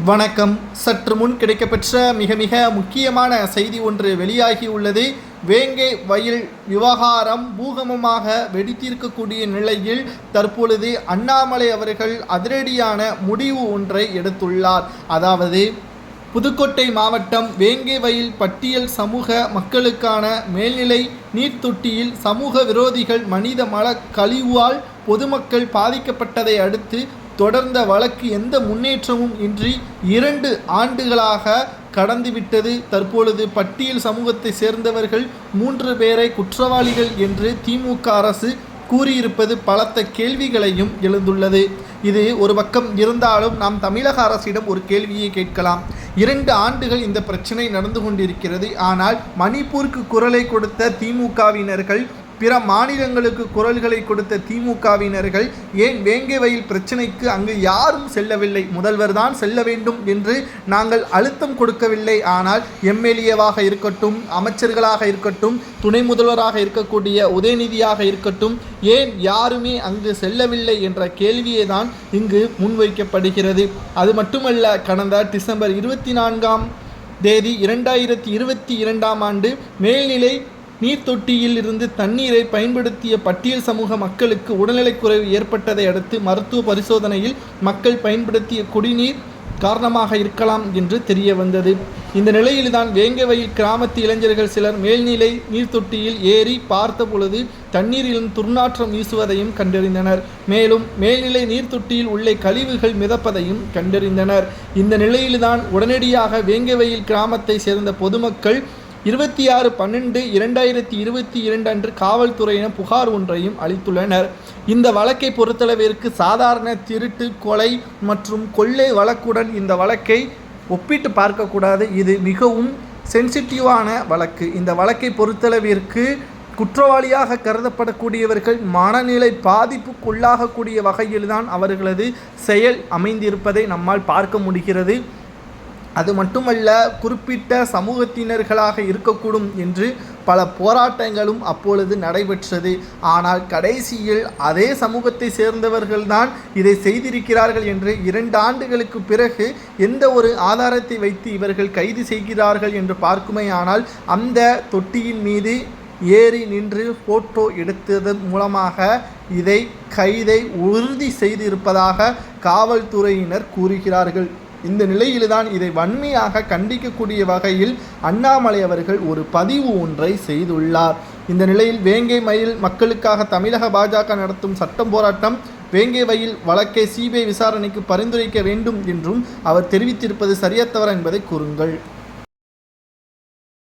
வணக்கம். சற்று முன் கிடைக்கப்பெற்ற மிக முக்கியமான செய்தி ஒன்று வெளியாகி உள்ளது. வேங்கை வயல் விவகாரம் பூகம்பமாக வெடித்திருக்கக்கூடிய நிலையில் தற்பொழுது அண்ணாமலை அவர்கள் அதிரடியான முடிவு ஒன்றை எடுத்துள்ளார். அதாவது புதுக்கோட்டை மாவட்டம் வேங்கை வயல் பட்டியல் சமூக மக்களுக்கான மேல்நிலை நீர்த்தொட்டியில் சமூக விரோதிகள் மனித மல கழிவால் பொதுமக்கள் பாதிக்கப்பட்டதை அடுத்து தொடர்ந்த வழக்கு எந்த முன்னேற்றமும் இன்றி 2 ஆண்டுகளாக கடந்துவிட்டது. தற்பொழுது பட்டியல் சமூகத்தை சேர்ந்தவர்கள் 3 பேரை குற்றவாளிகள் என்று திமுக அரசு கூறியிருப்பது பலத்த கேள்விகளையும் எழுந்துள்ளது. இது ஒரு பக்கம் இருந்தாலும் நாம் தமிழக அரசிடம் ஒரு கேள்வியை கேட்கலாம். 2 ஆண்டுகள் இந்த பிரச்சனை நடந்து கொண்டிருக்கிறது. ஆனால் மணிப்பூருக்கு குரலை கொடுத்த திமுகவினர்கள், பிற மாநிலங்களுக்கு குரல்களை கொடுத்த திமுகவினர்கள் ஏன் வேங்கை வயல் பிரச்சனைக்கு அங்கு யாரும் செல்லவில்லை? முதல்வர் தான் செல்ல வேண்டும் என்று நாங்கள் அழுத்தம் கொடுக்கவில்லை. ஆனால் எம்எல்ஏவாக இருக்கட்டும், அமைச்சர்களாக இருக்கட்டும், துணை முதல்வராக இருக்கக்கூடிய உதயநிதியாக இருக்கட்டும், ஏன் யாருமே அங்கு செல்லவில்லை என்ற கேள்வியே தான் இங்கு முன்வைக்கப்படுகிறது. அது மட்டுமல்ல, கடந்த டிசம்பர் 24ஆம் தேதி 2022ஆம் ஆண்டு மேல்நிலை நீர்த்தொட்டியில் இருந்து தண்ணீரை பயன்படுத்திய பட்டியல் சமூக மக்களுக்கு உடல்நலக்குறைவு ஏற்பட்டதை அடுத்து மருத்துவ பரிசோதனையில் மக்கள் பயன்படுத்திய குடிநீர் காரணமாக இருக்கலாம் என்று தெரிய வந்தது. இந்த நிலையில்தான் வேங்கை வயல் கிராமத்து இளைஞர்கள் சிலர் மேல்நிலை நீர்த்தொட்டியில் ஏறி பார்த்த பொழுது தண்ணீரிலும் துர்நாற்றம் வீசுவதையும் கண்டறிந்தனர். மேலும் மேல்நிலை நீர்த்தொட்டியில் உள்ள கழிவுகள் மிதப்பதையும் கண்டறிந்தனர். இந்த நிலையில்தான் உடனடியாக வேங்கை வயல் கிராமத்தை சேர்ந்த பொதுமக்கள் 26/12/2022 அன்று காவல்துறையினர் புகார் ஒன்றையும் அளித்துள்ளனர். இந்த வழக்கை பொறுத்தளவிற்கு சாதாரண திருட்டு, கொலை மற்றும் கொள்ளை வழக்குடன் இந்த வழக்கை ஒப்பிட்டு பார்க்கக்கூடாது. இது மிகவும் சென்சிட்டிவான வழக்கு. இந்த வழக்கை பொறுத்தளவிற்கு குற்றவாளியாக கருதப்படக்கூடியவர்கள் மனநிலை பாதிப்புக்குள்ளாகக்கூடிய வகையில்தான் அவர்களது செயல் அமைந்திருப்பதை நம்மால் பார்க்க முடிகிறது. அது மட்டுமல்ல, குறிப்பிட்ட சமூகத்தினர்களாக இருக்கக்கூடும் என்று பல போராட்டங்களும் அப்பொழுது நடைபெற்றது. ஆனால் கடைசியில் அதே சமூகத்தை சேர்ந்தவர்கள்தான் இதை செய்திருக்கிறார்கள் என்று 2 ஆண்டுகளுக்கு பிறகு எந்த ஒரு ஆதாரத்தை வைத்து இவர்கள் கைது செய்கிறார்கள் என்று பார்க்குமேயானால், அந்த தொட்டியின் மீது ஏறி நின்று போட்டோ எடுத்ததன் மூலமாக கைதை உறுதி செய்திருப்பதாக காவல்துறையினர் கூறுகிறார்கள். இந்த நிலையில்தான் இதை வன்மையாக கண்டிக்கக்கூடிய வகையில் அண்ணாமலை அவர்கள் ஒரு பதிவு ஒன்றை செய்துள்ளார். இந்த நிலையில் வேங்கை வயல் மக்களுக்காக தமிழக பாஜக நடத்தும் சட்டம் போராட்டம் வேங்கை வயல் வழக்கை சிபிஐ விசாரணைக்கு பரிந்துரைக்க வேண்டும் என்றும் அவர் தெரிவித்திருப்பது சரியா தவறா என்பதை கூறுங்கள்.